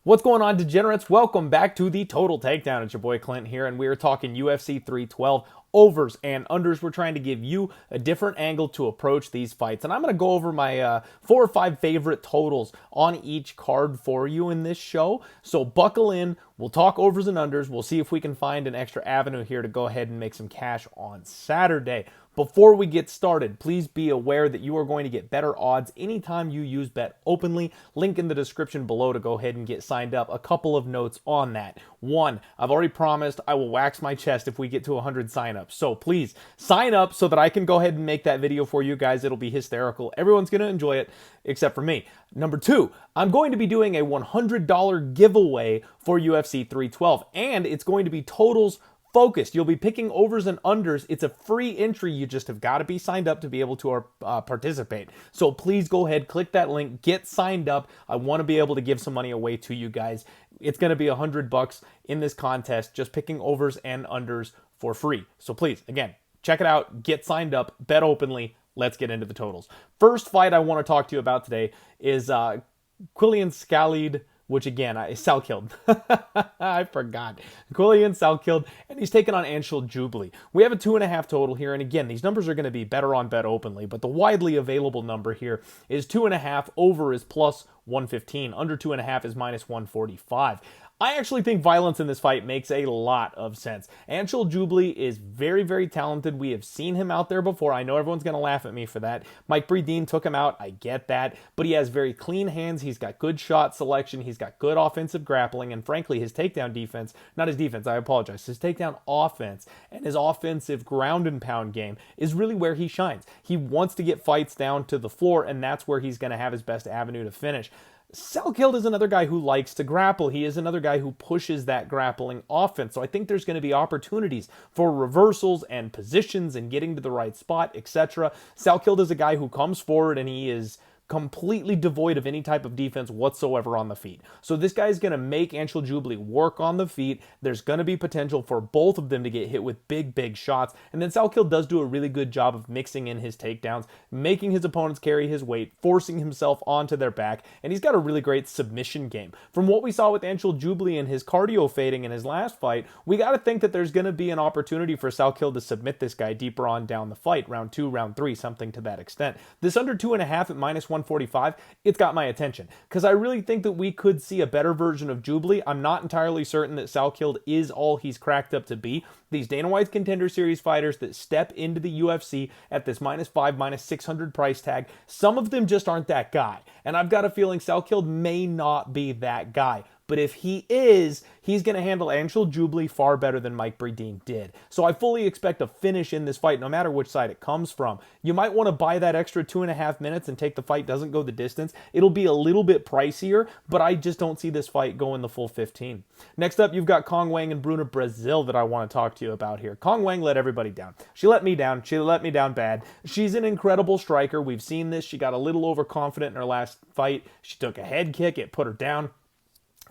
What's going on, degenerates? Welcome back to the Total Takedown. It's your boy Clint here, and we are talking UFC 312 overs and unders. We're trying to give you a different angle to approach these fights, and I'm going to go over my 4 or 5 favorite totals on each card for you in this show. So buckle in. We'll talk overs and unders. We'll see if we can find an extra avenue here to go ahead and make some cash on Saturday. Before we get started, please be aware that you are going to get better odds anytime you use Bet Openly. Link in the description below to go ahead and get signed up. A couple of notes on that. One, I've already promised I will wax my chest if we get to 100 signups. So please sign up so that I can go ahead and make that video for you guys. It'll be hysterical. Everyone's going to enjoy it except for me. Number 2, I'm going to be doing a $100 giveaway for UFC 312, and it's going to be totals focused. You'll be picking overs and unders. It's a free entry. You just have got to be signed up to be able to participate. So please go ahead, click that link, get signed up. I want to be able to give some money away to you guys. It's going to be $100 in this contest, just picking overs and unders for free. So please, again, check it out, get signed up, bet openly. Let's get into the totals. First fight I want to talk to you about today is Scaill, which again, Scaill. I forgot. Scaill, and he's taking on Jubilee. We have a 2.5 total here, and again, these numbers are going to be better on Bet Openly, but the widely available number here is 2.5. Over is plus 115. Under 2.5 is minus 145. I actually think violence in this fight makes a lot of sense. Jubilee is very, very talented. We have seen him out there before. I know everyone's going to laugh at me for that. Mike Breedeen took him out. I get that. But he has very clean hands. He's got good shot selection. He's got good offensive grappling. And frankly, his takedown defense, not his defense, I apologize. His takedown offense and his offensive ground and pound game is really where he shines. He wants to get fights down to the floor, and that's where he's going to have his best avenue to finish. Scaill is another guy who likes to grapple. He is another guy who pushes that grappling offense. So I think there's going to be opportunities for reversals and positions and getting to the right spot, etc. Scaill is a guy who comes forward and he is completely devoid of any type of defense whatsoever on the feet. So this guy is going to make Jubilee work on the feet. There's going to be potential for both of them to get hit with big, big shots. And then Scaill does do a really good job of mixing in his takedowns, making his opponents carry his weight, forcing himself onto their back, and he's got a really great submission game. From what we saw with Jubilee and his cardio fading in his last fight, we got to think that there's going to be an opportunity for Scaill to submit this guy deeper on down the fight, round 2, round 3, something to that extent. This under 2.5 at minus 145, it's got my attention because I really think that we could see a better version of Jubilee. I'm not entirely certain that Scaill is all he's cracked up to be. These Dana White Contender Series fighters that step into the UFC at this minus 5, minus 600 price tag, some of them just aren't that guy. And I've got a feeling Scaill may not be that guy. But if he is, he's going to handle Jubilee far better than Mike Breedeen did. So I fully expect a finish in this fight, no matter which side it comes from. You might want to buy that extra 2.5 minutes and take the fight doesn't go the distance. It'll be a little bit pricier, but I just don't see this fight going the full 15. Next up, you've got Wang and Bruna Brazil that I want to talk to you about here. Wang let everybody down. She let me down. She let me down bad. She's an incredible striker. We've seen this. She got a little overconfident in her last fight. She took a head kick. It put her down.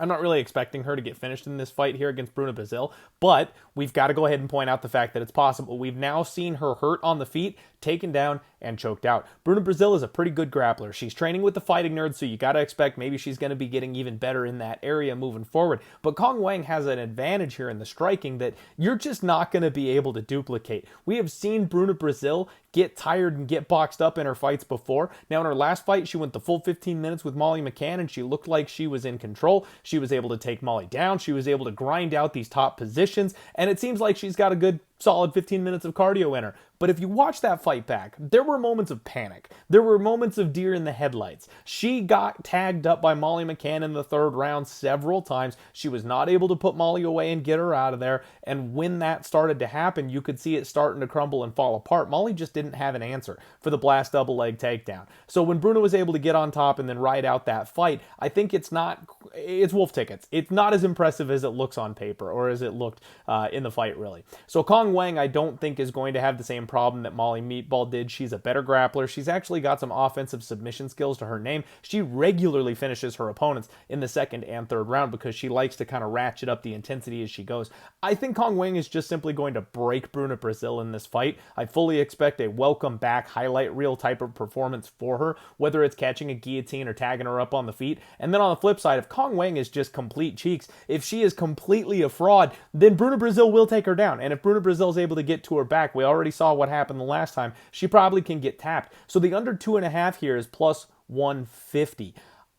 I'm not really expecting her to get finished in this fight here against Bruna Brazil, but we've got to go ahead and point out the fact that it's possible. We've now seen her hurt on the feet, taken down, and choked out. Bruna Brazil is a pretty good grappler. She's training with the Fighting Nerds, so you got to expect maybe she's going to be getting even better in that area moving forward. But Wang has an advantage here in the striking that you're just not going to be able to duplicate. We have seen Bruna Brazil get tired and get boxed up in her fights before. Now in her last fight, she went the full 15 minutes with Molly McCann, and she looked like she was in control. She was able to take Molly down. She was able to grind out these top positions, and it seems like she's got a good solid 15 minutes of cardio in her. But if you watch that fight back, there were moments of panic. There were moments of deer in the headlights. She got tagged up by Molly McCann in the 3rd round several times. She was not able to put Molly away and get her out of there. And when that started to happen, you could see it starting to crumble and fall apart. Molly just didn't have an answer for the blast double leg takedown. So when Bruna was able to get on top and then ride out that fight, I think it's wolf tickets. It's not as impressive as it looks on paper or as it looked in the fight, really. So Wang, I don't think, is going to have the same problem that Molly Meatball did. She's a better grappler. She's actually got some offensive submission skills to her name. She regularly finishes her opponents in the 2nd and 3rd round because she likes to kind of ratchet up the intensity as she goes. I think Wang is just simply going to break Bruna Brazil in this fight. I fully expect a welcome back highlight reel type of performance for her, whether it's catching a guillotine or tagging her up on the feet. And then on the flip side, if Kong Wang is just complete cheeks, if she is completely a fraud, then Bruna Brazil will take her down. And if Bruna Brazil is able to get to her back, we already saw what happened the last time, she probably can get tapped. So the under 2.5 here is plus 150.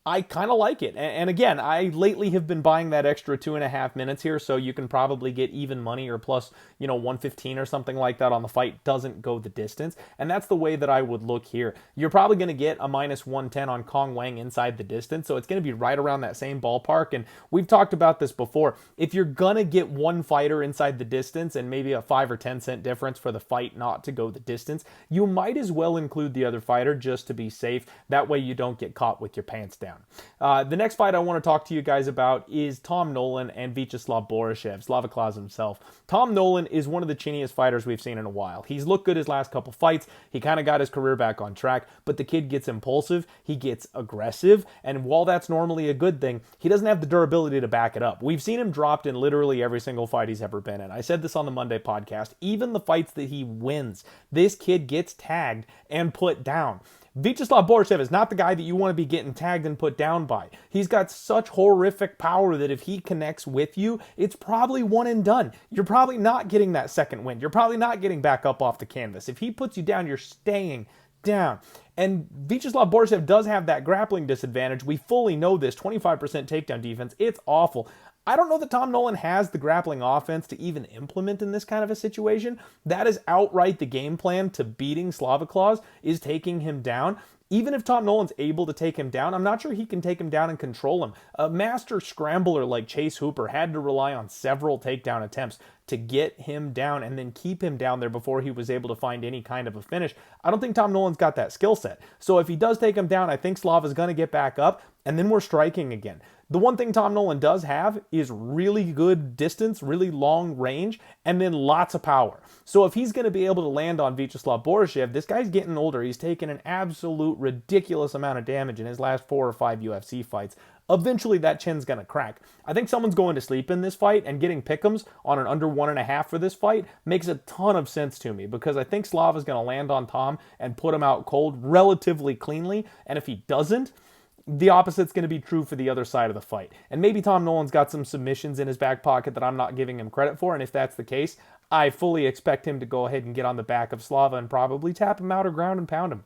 I kind of like it. And again, I lately have been buying that extra 2.5 minutes here, so you can probably get even money or plus, 115 or something like that on the fight. Doesn't go the distance. And that's the way that I would look here. You're probably going to get a minus 110 on Kong Wang inside the distance, so it's going to be right around that same ballpark. And we've talked about this before. If you're going to get one fighter inside the distance and maybe a 5 or 10 cent difference for the fight not to go the distance, you might as well include the other fighter just to be safe. That way you don't get caught with your pants down. The next fight I want to talk to you guys about is Tom Nolan and Vyacheslav Borchev, Slaviclaus himself. Tom Nolan is one of the chinniest fighters we've seen in a while. He's looked good his last couple fights. He kind of got his career back on track, but the kid gets impulsive, he gets aggressive, and while that's normally a good thing, he doesn't have the durability to back it up. We've seen him dropped in literally every single fight he's ever been in. I said this on the Monday podcast. Even the fights that he wins, this kid gets tagged and put down. Vyacheslav Borchev is not the guy that you want to be getting tagged and put down by. He's got such horrific power that if he connects with you, it's probably one and done. You're probably not getting that second win. You're probably not getting back up off the canvas. If he puts you down, you're staying down. And Vyacheslav Borchev does have that grappling disadvantage. We fully know this. 25% takedown defense. It's awful. I don't know that Tom Nolan has the grappling offense to even implement in this kind of a situation. That is outright the game plan to beating Slaviclaus, is taking him down. Even if Tom Nolan's able to take him down, I'm not sure he can take him down and control him. A master scrambler like Chase Hooper had to rely on several takedown attempts to get him down and then keep him down there before he was able to find any kind of a finish. I don't think Tom Nolan's got that skill set. So if he does take him down, I think Slav is going to get back up, and then we're striking again. The one thing Tom Nolan does have is really good distance, really long range, and then lots of power. So if he's going to be able to land on Vyacheslav Borchev, this guy's getting older. He's taken an absolute ridiculous amount of damage in his last 4 or 5 UFC fights. Eventually that chin's going to crack. I think someone's going to sleep in this fight, and getting pick'ems on an under 1.5 for this fight makes a ton of sense to me, because I think Slav is going to land on Tom and put him out cold relatively cleanly, and if he doesn't, the opposite's going to be true for the other side of the fight. And maybe Tom Nolan's got some submissions in his back pocket that I'm not giving him credit for, and if that's the case, I fully expect him to go ahead and get on the back of Slava and probably tap him out or ground and pound him.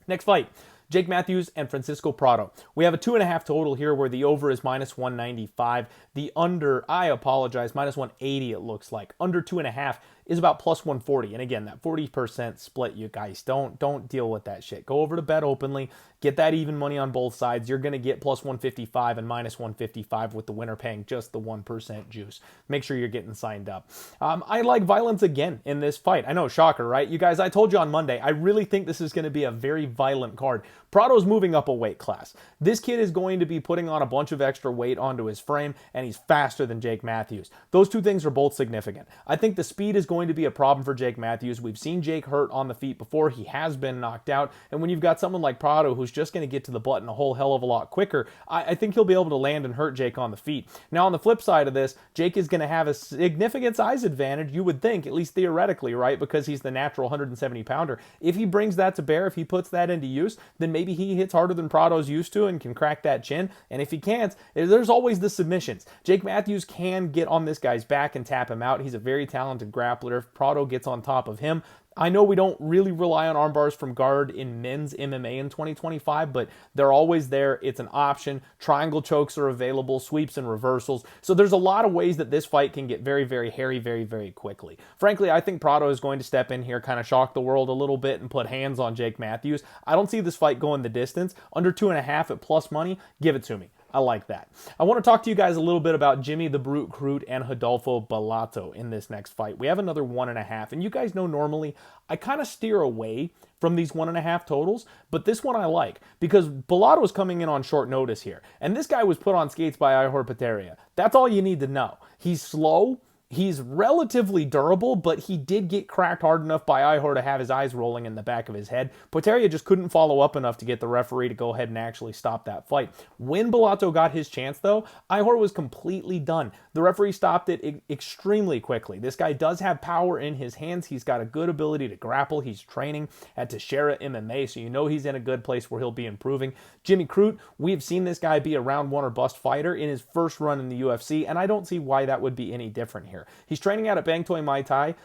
Next fight, Jake Matthews and Francisco Prado. We have a 2.5 total here where the over is minus 195. The under, I apologize, minus 180 it looks like. Under 2.5 is about plus 140. And again, that 40% split, you guys, don't deal with that shit. Go over to Bet Openly, get that even money on both sides. You're going to get plus 155 and minus 155 with the winner paying just the 1% juice. Make sure you're getting signed up. I like violence again in this fight. I know, shocker, right? You guys, I told you on Monday, I really think this is going to be a very violent card. Prado's moving up a weight class. This kid is going to be putting on a bunch of extra weight onto his frame, and he's faster than Jake Matthews. Those two things are both significant. I think the speed is going to be a problem for Jake Matthews. We've seen Jake hurt on the feet before. He has been knocked out. And when you've got someone like Prado who's just going to get to the button a whole hell of a lot quicker, I think he'll be able to land and hurt Jake on the feet. Now, on the flip side of this, Jake is going to have a significant size advantage, you would think, at least theoretically, right? Because he's the natural 170-pounder. If he brings that to bear, if he puts that into use, then maybe he hits harder than Prado's used to and can crack that chin. And if he can't, there's always the submissions. Jake Matthews can get on this guy's back and tap him out. He's a very talented grappler. If Prado gets on top of him, I know we don't really rely on arm bars from guard in men's MMA in 2025, but they're always there. It's an option. Triangle chokes are available, sweeps and reversals. So there's a lot of ways that this fight can get very, very hairy very, very quickly. Frankly, I think Prado is going to step in here, kind of shock the world a little bit and put hands on Jake Matthews. I don't see this fight going the distance. Under 2.5 at plus money, give it to me. I like that. I want to talk to you guys a little bit about Jimmy the Brute Crute and Rodolfo Bolato in this next fight. We have another 1.5, and you guys know normally I kind of steer away from these 1.5 totals, but this one I like because Bolato is coming in on short notice here, and this guy was put on skates by Ihor Peteria. That's all you need to know. He's slow. He's relatively durable, but he did get cracked hard enough by Ihor to have his eyes rolling in the back of his head. Poteria just couldn't follow up enough to get the referee to go ahead and actually stop that fight. When Bolato got his chance, though, Ihor was completely done. The referee stopped it extremely quickly. This guy does have power in his hands. He's got a good ability to grapple. He's training at Teixeira MMA, so you know he's in a good place where he'll be improving. Jimmy Crute, we've seen this guy be a round one or bust fighter in his first run in the UFC, and I don't see why that would be any different here. He's training out at Bang Tao Muay Thai,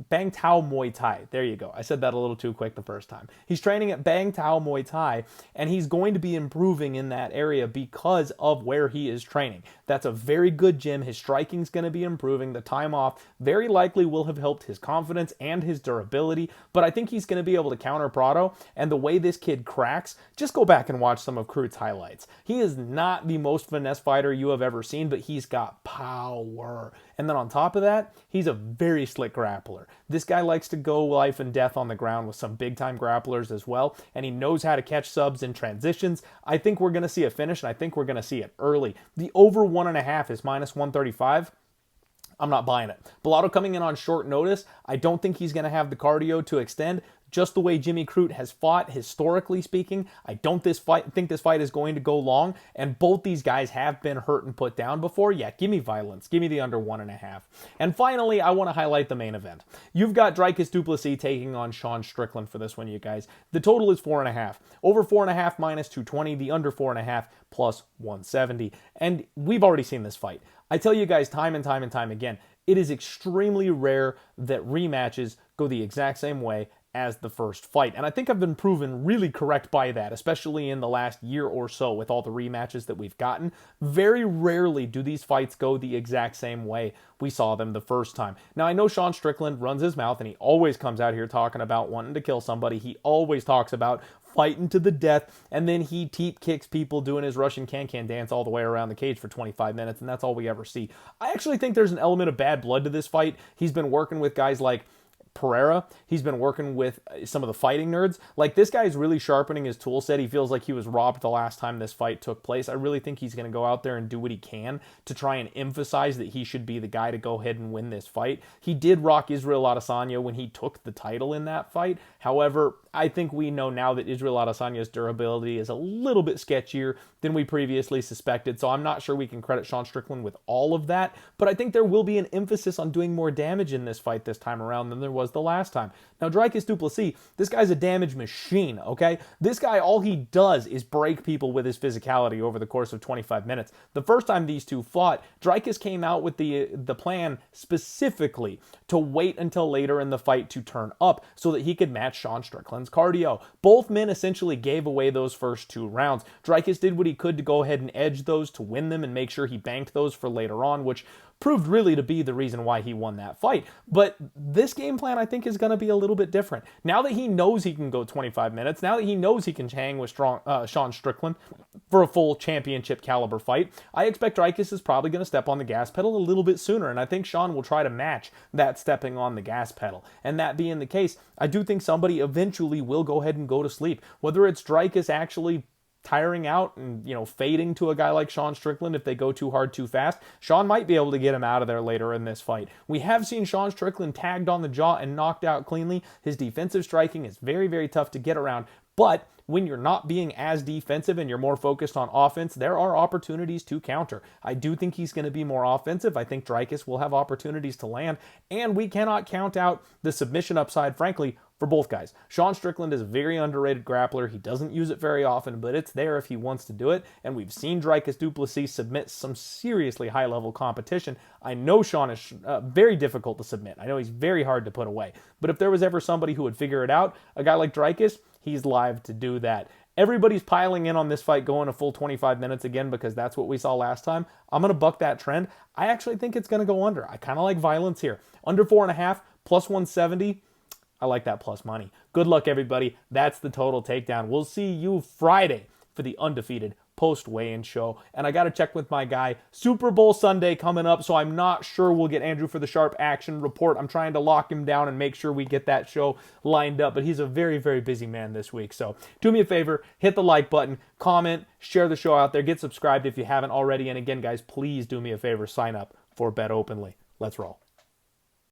Bang Tao Muay Thai. There you go. I said that a little too quick the first time. He's training at Bang Tao Muay Thai, and he's going to be improving in that area because of where he is training. That's a very good gym. His striking's going to be improving. The time off very likely will have helped his confidence and his durability, but I think he's going to be able to counter Prado, and the way this kid cracks, just go back and watch some of Crute's highlights. He is not the most finesse fighter you have ever seen, but he's got power. And then on top of that, he's a very slick grappler. This guy likes to go life and death on the ground with some big-time grapplers as well, and he knows how to catch subs in transitions. I think we're going to see a finish, and I think we're going to see it early. The over 1.5 is minus 135. I'm not buying it. Bolato coming in on short notice. I don't think he's going to have the cardio to extend. Just the way Jimmy Crute has fought, historically speaking, I don't think this fight is going to go long, and both these guys have been hurt and put down before. Yeah, give me violence. Give me the under 1.5. And finally, I want to highlight the main event. You've got Dricus du Plessis taking on Sean Strickland for this one, you guys. The total is 4.5. Over 4.5 minus 220. The under 4.5 plus 170. And we've already seen this fight. I tell you guys time and time and time again, it is extremely rare that rematches go the exact same way as the first fight. And I think I've been proven really correct by that, especially in the last year or so with all the rematches that we've gotten. Very rarely do these fights go the exact same way we saw them the first time. Now, I know Sean Strickland runs his mouth and he always comes out here talking about wanting to kill somebody. He always talks about fighting to the death, and then he teep kicks people doing his Russian can-can dance all the way around the cage for 25 minutes, and that's all we ever see. I actually think there's an element of bad blood to this fight. He's been working with guys like Pereira. He's been working with some of the fighting nerds. Like, this guy is really sharpening his tool set. He feels like he was robbed the last time this fight took place. I really think he's going to go out there and do what he can to try and emphasize that he should be the guy to go ahead and win this fight. He did rock Israel Adesanya when he took the title in that fight. However, I think we know now that Israel Adesanya's durability is a little bit sketchier than we previously suspected, so I'm not sure we can credit Sean Strickland with all of that, but I think there will be an emphasis on doing more damage in this fight this time around than there was the last time. Now, Dricus du Plessis, this guy's a damage machine, okay? This guy, all he does is break people with his physicality over the course of 25 minutes. The first time these two fought, Dricus came out with the plan specifically to wait until later in the fight to turn up so that he could match Sean Strickland's cardio. Both men essentially gave away those first two rounds. Dricus did what he could to go ahead and edge those to win them and make sure he banked those for later on, which proved really to be the reason why he won that fight. But this game plan, I think, is going to be a little bit different. Now that he knows he can go 25 minutes, now that he knows he can hang with Sean Strickland for a full championship caliber fight, I expect Dricus is probably going to step on the gas pedal a little bit sooner, and I think Sean will try to match that stepping on the gas pedal. And that being the case, I do think somebody eventually will go ahead and go to sleep. Whether it's Dricus actually tiring out and, fading to a guy like Sean Strickland if they go too hard too fast, Sean might be able to get him out of there later in this fight. We have seen Sean Strickland tagged on the jaw and knocked out cleanly. His defensive striking is very, very tough to get around, but when you're not being as defensive and you're more focused on offense, there are opportunities to counter. I do think he's going to be more offensive. I think Dricus will have opportunities to land, and we cannot count out the submission upside, frankly, for both guys. Sean Strickland is a very underrated grappler. He doesn't use it very often, but it's there if he wants to do it, and we've seen Dricus du Plessis submit some seriously high-level competition. I know Sean is very difficult to submit. I know he's very hard to put away, but if there was ever somebody who would figure it out, a guy like Dricus, he's live to do that. Everybody's piling in on this fight going a full 25 minutes again because that's what we saw last time. I'm going to buck that trend. I actually think it's going to go under. I kind of like violence here. Under 4.5, plus 170. I like that plus money. Good luck, everybody. That's the Total Takedown. We'll see you Friday for the undefeated post-weigh-in show. And I got to check with my guy. Super Bowl Sunday coming up, so I'm not sure we'll get Andrew for the Sharp Action Report. I'm trying to lock him down and make sure we get that show lined up, but he's a very, very busy man this week. So do me a favor, hit the like button, comment, share the show out there, get subscribed if you haven't already. And again, guys, please do me a favor, sign up for Bet Openly. Let's roll.